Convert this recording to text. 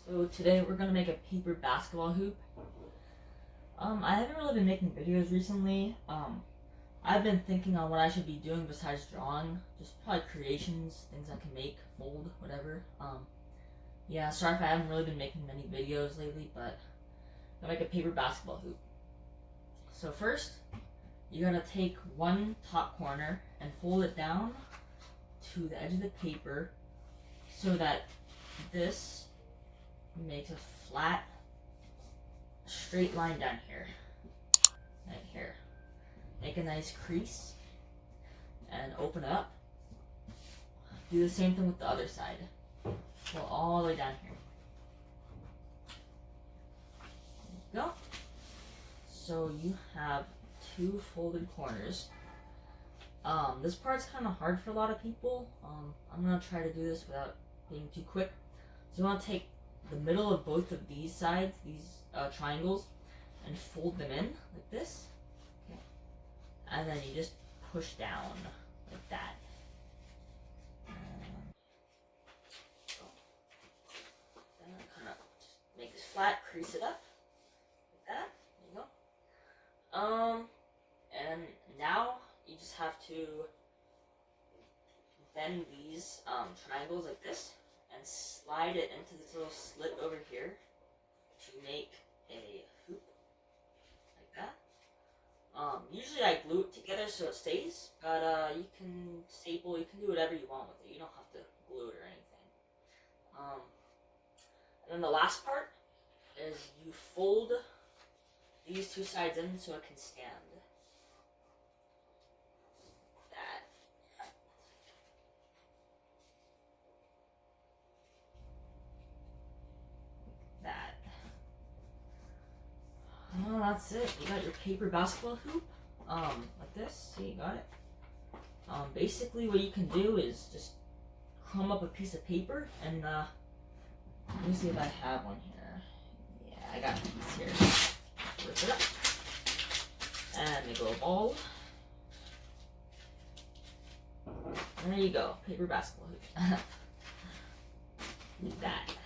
So today we're gonna make a paper basketball hoop. I haven't really been making videos recently. I've been thinking on what I should be doing besides drawing. Just probably creations, things I can make, fold, whatever. Yeah, sorry if I haven't really been making many videos lately, but I'm gonna make a paper basketball hoop. So first, you gotta take one top corner and fold it down to the edge of the paper so that this makes a flat, straight line down here. Right here. Make a nice crease and open it up. Do the same thing with the other side. Go all the way down here. There you go. So you have two folded corners. This part's kind of hard for a lot of people. I'm gonna try to do this without being too quick. So you want to take the middle of both of these sides, these triangles, and fold them in like this. Okay. And then you just push down like that. Then kind of just make this flat, crease it up like that. There you go. And now you just have to bend these triangles like this and slide it into this little slit over here to make a hoop like that. Usually I glue it together so it stays, but you can staple, you can do whatever you want with it. You don't have to glue it or anything. And then the last part is you fold these two sides in so it can stand. That. Oh, that's it. You got your paper basketball hoop. Like this. See, you got it. Basically what you can do is just crumb up a piece of paper and let me see if I have one here. Yeah, I got a piece here. Rip it up. And make a little ball. And there you go. Paper basketball hoop. Like that.